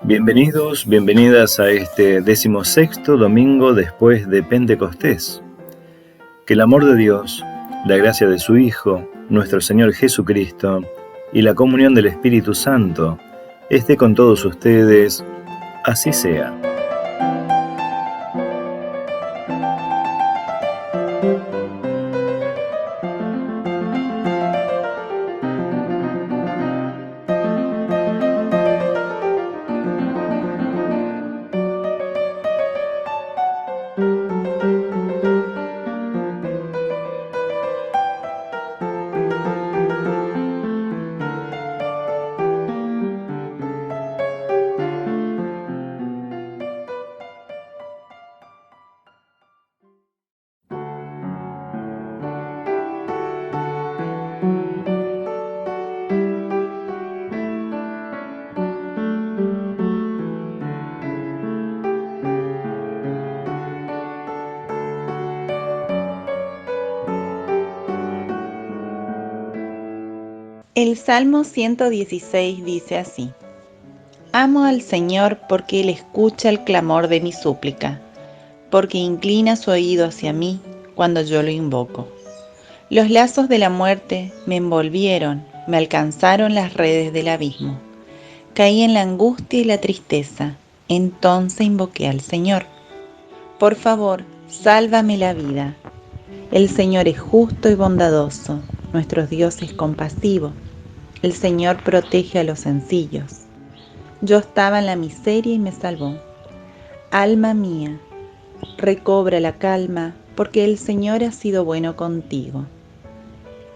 Bienvenidos, bienvenidas a este 16º domingo después de Pentecostés. Que el amor de Dios, la gracia de su Hijo, nuestro Señor Jesucristo, y la comunión del Espíritu Santo esté con todos ustedes, así sea. El Salmo 116 dice así: Amo al Señor porque Él escucha el clamor de mi súplica, porque inclina su oído hacia mí cuando yo lo invoco. Los lazos de la muerte me envolvieron, me alcanzaron las redes del abismo. Caí en la angustia y la tristeza, entonces invoqué al Señor. Por favor, sálvame la vida. El Señor es justo y bondadoso, nuestro Dios es compasivo. El Señor protege a los sencillos. Yo estaba en la miseria y me salvó. Alma mía, recobra la calma, porque el Señor ha sido bueno contigo.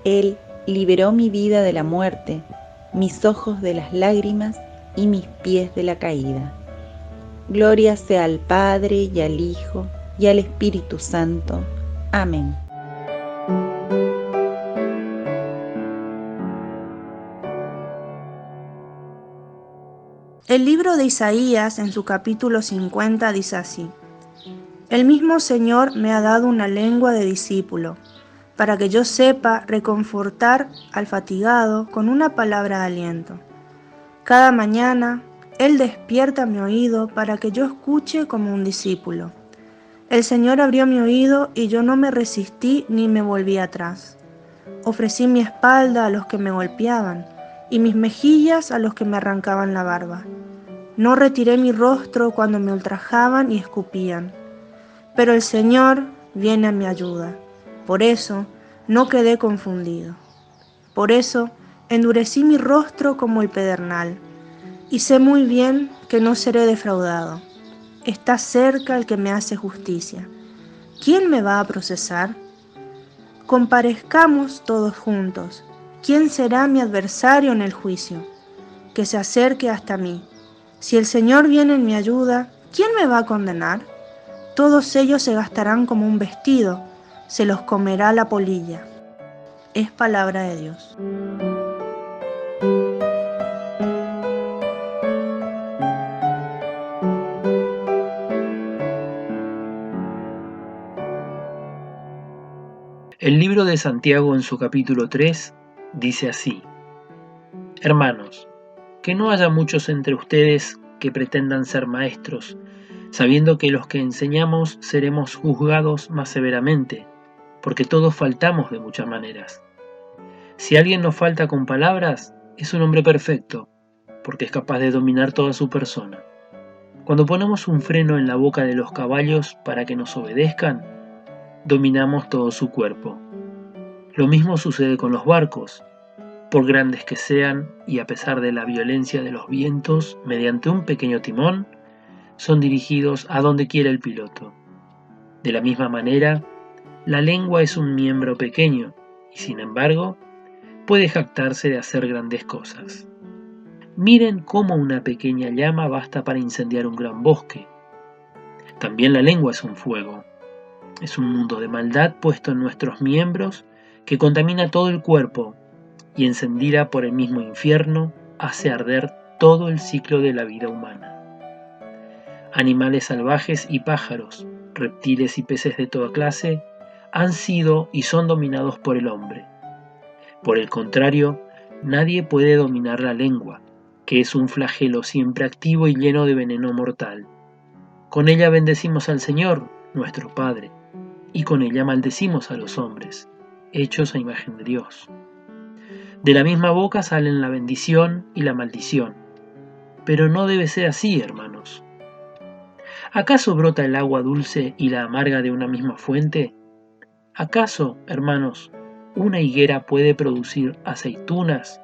Él liberó mi vida de la muerte, mis ojos de las lágrimas y mis pies de la caída. Gloria sea al Padre y al Hijo y al Espíritu Santo. Amén. El libro de Isaías, en su capítulo 50, dice así: El mismo Señor me ha dado una lengua de discípulo, para que yo sepa reconfortar al fatigado con una palabra de aliento. Cada mañana, Él despierta mi oído para que yo escuche como un discípulo. El Señor abrió mi oído y yo no me resistí ni me volví atrás. Ofrecí mi espalda a los que me golpeaban y mis mejillas a los que me arrancaban la barba. No retiré mi rostro cuando me ultrajaban y escupían. Pero el Señor viene a mi ayuda. Por eso no quedé confundido. Por eso endurecí mi rostro como el pedernal. Y sé muy bien que no seré defraudado. Está cerca el que me hace justicia. ¿Quién me va a procesar? Comparezcamos todos juntos. ¿Quién será mi adversario en el juicio? Que se acerque hasta mí. Si el Señor viene en mi ayuda, ¿quién me va a condenar? Todos ellos se gastarán como un vestido, se los comerá la polilla. Es palabra de Dios. El libro de Santiago en su capítulo 3 dice así: Hermanos, que no haya muchos entre ustedes que pretendan ser maestros, sabiendo que los que enseñamos seremos juzgados más severamente, porque todos faltamos de muchas maneras. Si alguien nos falta con palabras, es un hombre perfecto, porque es capaz de dominar toda su persona. Cuando ponemos un freno en la boca de los caballos para que nos obedezcan, dominamos todo su cuerpo. Lo mismo sucede con los barcos. Por grandes que sean, y a pesar de la violencia de los vientos, mediante un pequeño timón, son dirigidos a donde quiere el piloto. De la misma manera, la lengua es un miembro pequeño, y sin embargo, puede jactarse de hacer grandes cosas. Miren cómo una pequeña llama basta para incendiar un gran bosque. También la lengua es un fuego. Es un mundo de maldad puesto en nuestros miembros que contamina todo el cuerpo y, encendida por el mismo infierno, hace arder todo el ciclo de la vida humana. Animales salvajes y pájaros, reptiles y peces de toda clase, han sido y son dominados por el hombre. Por el contrario, nadie puede dominar la lengua, que es un flagelo siempre activo y lleno de veneno mortal. Con ella bendecimos al Señor, nuestro Padre, y con ella maldecimos a los hombres, hechos a imagen de Dios. De la misma boca salen la bendición y la maldición, pero no debe ser así, hermanos. ¿Acaso brota el agua dulce y la amarga de una misma fuente? ¿Acaso, hermanos, una higuera puede producir aceitunas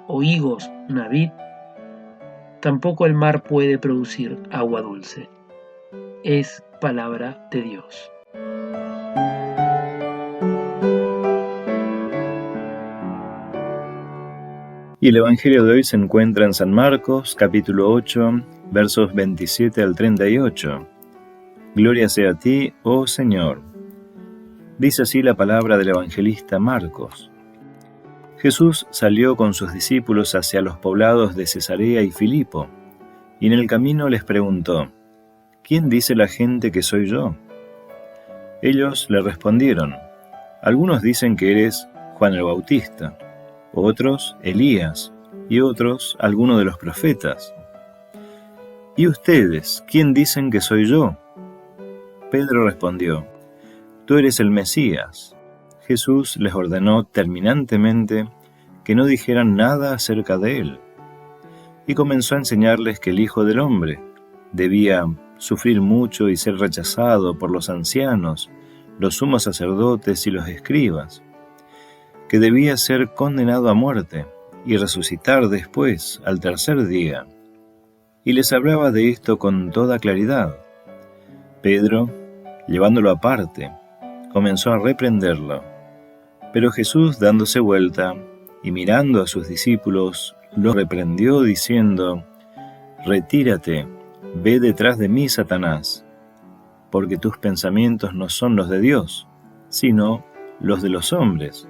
o higos una vid? Tampoco el mar puede producir agua dulce. Es palabra de Dios. Y el Evangelio de hoy se encuentra en San Marcos, capítulo 8, versos 27 al 38. Gloria sea a ti, oh Señor. Dice así la palabra del evangelista Marcos. Jesús salió con sus discípulos hacia los poblados de Cesarea y Filipo, y en el camino les preguntó: ¿Quién dice la gente que soy yo? Ellos le respondieron: algunos dicen que eres Juan el Bautista, otros Elías, y otros alguno de los profetas. ¿Y ustedes, quién dicen que soy yo? Pedro respondió: tú eres el Mesías. Jesús les ordenó terminantemente que no dijeran nada acerca de él, y comenzó a enseñarles que el Hijo del Hombre debía sufrir mucho y ser rechazado por los ancianos, los sumos sacerdotes y los escribas, que debía ser condenado a muerte y resucitar después, al tercer día. Y les hablaba de esto con toda claridad. Pedro, llevándolo aparte, comenzó a reprenderlo. Pero Jesús, dándose vuelta y mirando a sus discípulos, los reprendió diciendo: retírate, ve detrás de mí, Satanás, porque tus pensamientos no son los de Dios, sino los de los hombres.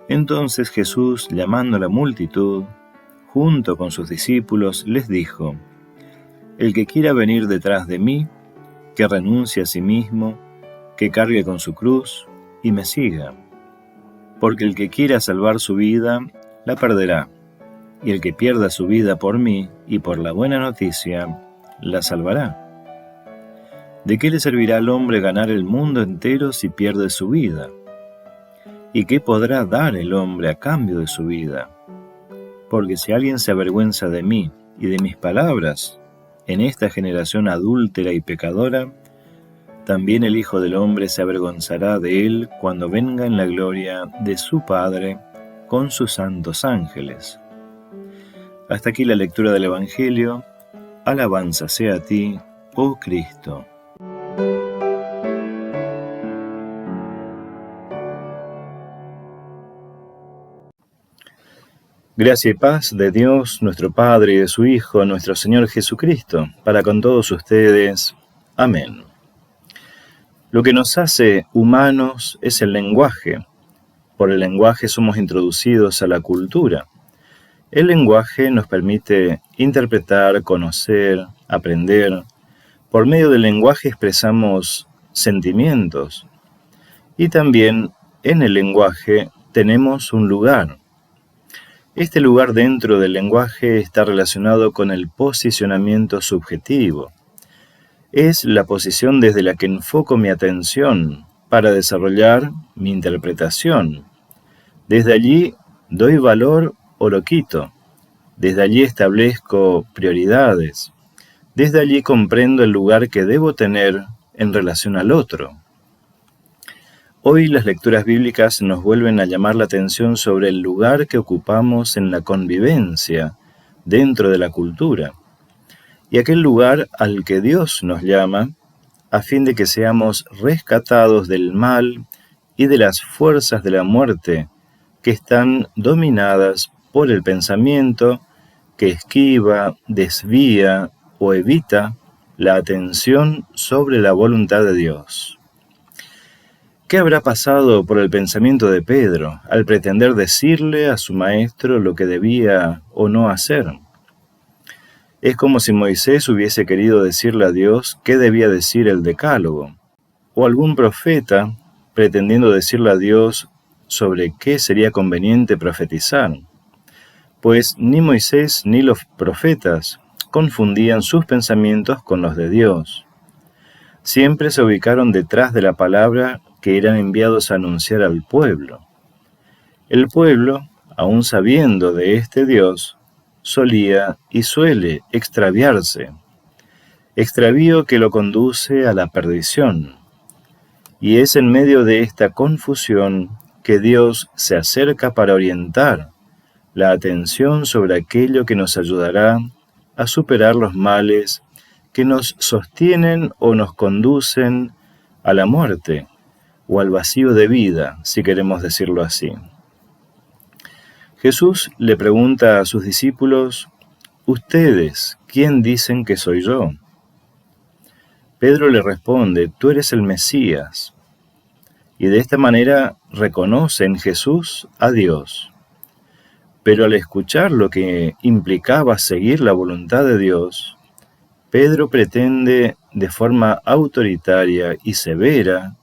Entonces Jesús, llamando a la multitud, junto con sus discípulos, les dijo: el que quiera venir detrás de mí, que renuncie a sí mismo, que cargue con su cruz y me siga. Porque el que quiera salvar su vida, la perderá, y el que pierda su vida por mí y por la buena noticia, la salvará. ¿De qué le servirá al hombre ganar el mundo entero si pierde su vida? ¿Y qué podrá dar el hombre a cambio de su vida? Porque si alguien se avergüenza de mí y de mis palabras, en esta generación adúltera y pecadora, también el Hijo del Hombre se avergonzará de él cuando venga en la gloria de su Padre con sus santos ángeles. Hasta aquí la lectura del Evangelio. Alabanza sea a ti, oh Cristo. Gracia y paz de Dios, nuestro Padre, y de su Hijo, nuestro Señor Jesucristo, para con todos ustedes. Amén. Lo que nos hace humanos es el lenguaje. Por el lenguaje somos introducidos a la cultura. El lenguaje nos permite interpretar, conocer, aprender. Por medio del lenguaje expresamos sentimientos. Y también en el lenguaje tenemos un lugar. Este lugar dentro del lenguaje está relacionado con el posicionamiento subjetivo. Es la posición desde la que enfoco mi atención para desarrollar mi interpretación. Desde allí doy valor o lo quito. Desde allí establezco prioridades. Desde allí comprendo el lugar que debo tener en relación al otro. Hoy las lecturas bíblicas nos vuelven a llamar la atención sobre el lugar que ocupamos en la convivencia dentro de la cultura, y aquel lugar al que Dios nos llama a fin de que seamos rescatados del mal y de las fuerzas de la muerte que están dominadas por el pensamiento que esquiva, desvía o evita la atención sobre la voluntad de Dios. ¿Qué habrá pasado por el pensamiento de Pedro al pretender decirle a su maestro lo que debía o no hacer? Es como si Moisés hubiese querido decirle a Dios qué debía decir el Decálogo, o algún profeta pretendiendo decirle a Dios sobre qué sería conveniente profetizar. pues ni Moisés ni los profetas confundían sus pensamientos con los de Dios. Siempre se ubicaron detrás de la palabra que eran enviados a anunciar al pueblo. El pueblo, aun sabiendo de este Dios, solía y suele extraviarse, extravío que lo conduce a la perdición. Y es en medio de esta confusión que Dios se acerca para orientar la atención sobre aquello que nos ayudará a superar los males que nos sostienen o nos conducen a la muerte o al vacío de vida, si queremos decirlo así. Jesús le pregunta a sus discípulos: ¿ustedes quién dicen que soy yo? Pedro le responde: tú eres el Mesías. Y de esta manera reconoce en Jesús a Dios. Pero al escuchar lo que implicaba seguir la voluntad de Dios, Pedro pretende de forma autoritaria y severa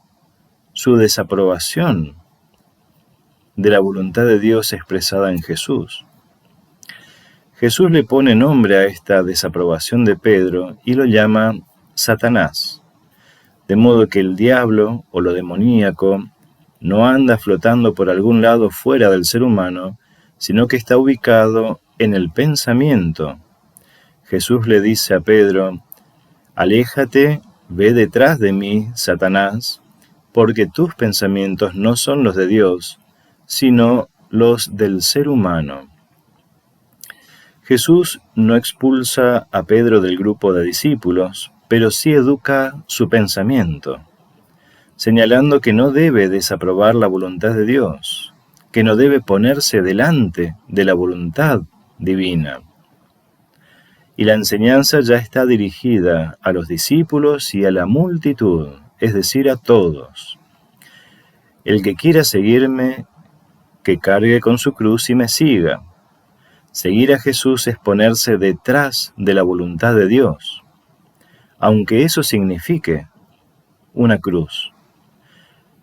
su desaprobación de la voluntad de Dios expresada en Jesús. Jesús le pone nombre a esta desaprobación de Pedro y lo llama Satanás, de modo que el diablo o lo demoníaco no anda flotando por algún lado fuera del ser humano, sino que está ubicado en el pensamiento. Jesús le dice a Pedro: aléjate, ve detrás de mí, Satanás, porque tus pensamientos no son los de Dios, sino los del ser humano. Jesús no expulsa a Pedro del grupo de discípulos, pero sí educa su pensamiento, señalando que no debe desaprobar la voluntad de Dios, que no debe ponerse delante de la voluntad divina. Y la enseñanza ya está dirigida a los discípulos y a la multitud, es decir, a todos. El que quiera seguirme, que cargue con su cruz y me siga. Seguir a Jesús es ponerse detrás de la voluntad de Dios, aunque eso signifique una cruz.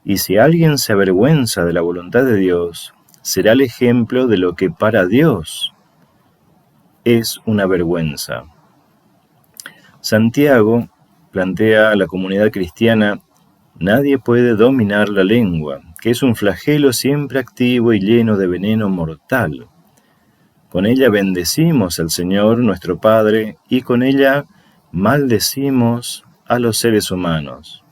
Y si alguien se avergüenza de la voluntad de Dios, será el ejemplo de lo que para Dios es una vergüenza. Santiago plantea a la comunidad cristiana: nadie puede dominar la lengua, que es un flagelo siempre activo y lleno de veneno mortal. Con ella bendecimos al Señor nuestro Padre y con ella maldecimos a los seres humanos.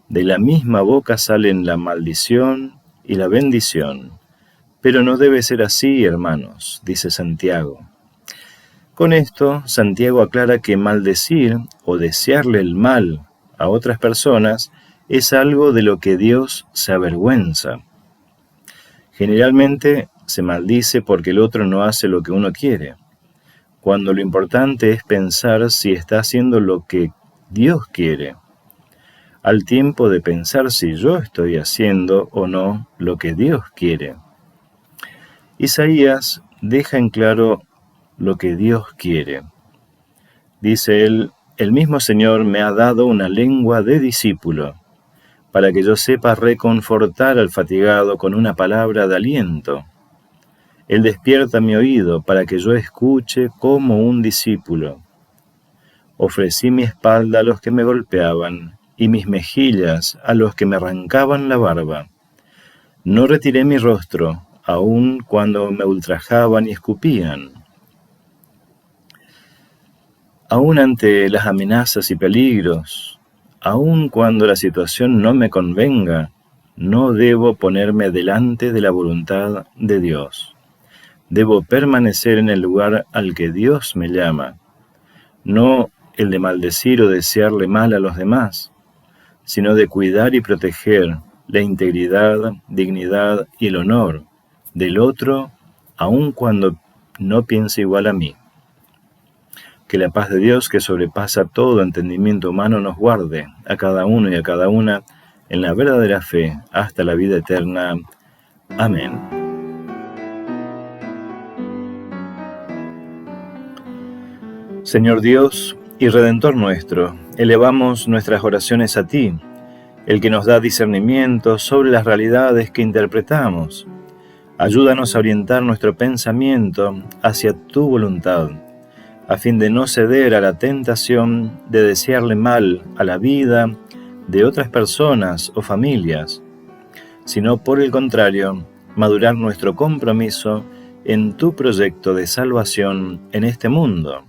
De la misma boca salen la maldición y la bendición. Pero no debe ser así, hermanos, dice Santiago. Con esto, Santiago aclara que maldecir o desearle el mal a otras personas es algo de lo que Dios se avergüenza. Generalmente se maldice porque el otro no hace lo que uno quiere, cuando lo importante es pensar si está haciendo lo que Dios quiere, al tiempo de pensar si yo estoy haciendo o no lo que Dios quiere. Isaías deja en claro lo que Dios quiere. Dice él: el mismo Señor me ha dado una lengua de discípulo, para que yo sepa reconfortar al fatigado con una palabra de aliento. Él despierta mi oído para que yo escuche como un discípulo. Ofrecí mi espalda a los que me golpeaban, y mis mejillas a los que me arrancaban la barba. No retiré mi rostro, aun cuando me ultrajaban y escupían. Aun ante las amenazas y peligros, aun cuando la situación no me convenga, no debo ponerme delante de la voluntad de Dios. Debo permanecer en el lugar al que Dios me llama, no el de maldecir o desearle mal a los demás, sino de cuidar y proteger la integridad, dignidad y el honor del otro, aun cuando no piense igual a mí. Que la paz de Dios, que sobrepasa todo entendimiento humano, nos guarde a cada uno y a cada una en la verdadera fe hasta la vida eterna. Amén. Señor Dios y Redentor nuestro, elevamos nuestras oraciones a ti, el que nos da discernimiento sobre las realidades que interpretamos. Ayúdanos a orientar nuestro pensamiento hacia tu voluntad, a fin de no ceder a la tentación de desearle mal a la vida de otras personas o familias, sino por el contrario, madurar nuestro compromiso en tu proyecto de salvación en este mundo.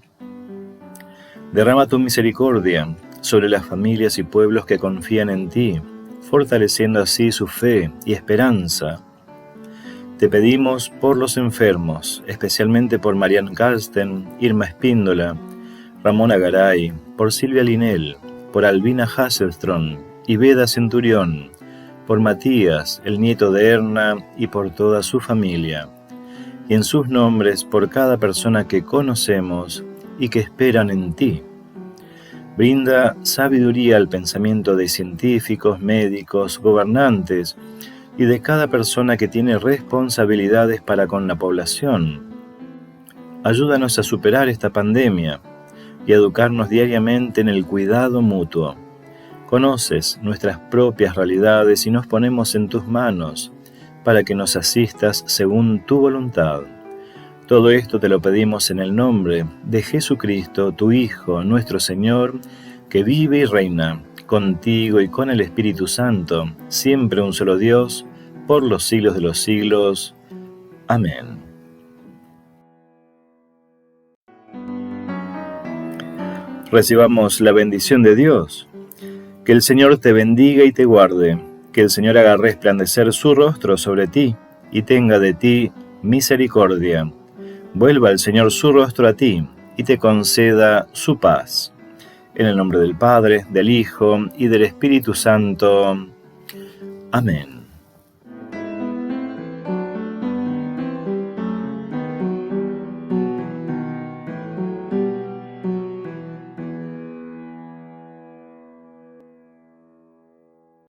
Derrama tu misericordia sobre las familias y pueblos que confían en ti, fortaleciendo así su fe y esperanza. Te pedimos por los enfermos, especialmente por Marian Carsten, Irma Espíndola, Ramona Garay, por Silvia Linel, por Albina Hasselström y Veda Centurión, por Matías, el nieto de Erna, y por toda su familia, y en sus nombres por cada persona que conocemos y que esperan en ti. Brinda sabiduría al pensamiento de científicos, médicos, gobernantes y de cada persona que tiene responsabilidades para con la población. Ayúdanos a superar esta pandemia y a educarnos diariamente en el cuidado mutuo. Conoces nuestras propias realidades y nos ponemos en tus manos para que nos asistas según tu voluntad. Todo esto te lo pedimos en el nombre de Jesucristo, tu Hijo, nuestro Señor, que vive y reina contigo y con el Espíritu Santo, siempre un solo Dios, por los siglos de los siglos. Amén. Recibamos la bendición de Dios. Que el Señor te bendiga y te guarde, que el Señor haga resplandecer su rostro sobre ti y tenga de ti misericordia. Vuelva el Señor su rostro a ti y te conceda su paz. En el nombre del Padre, del Hijo y del Espíritu Santo. Amén.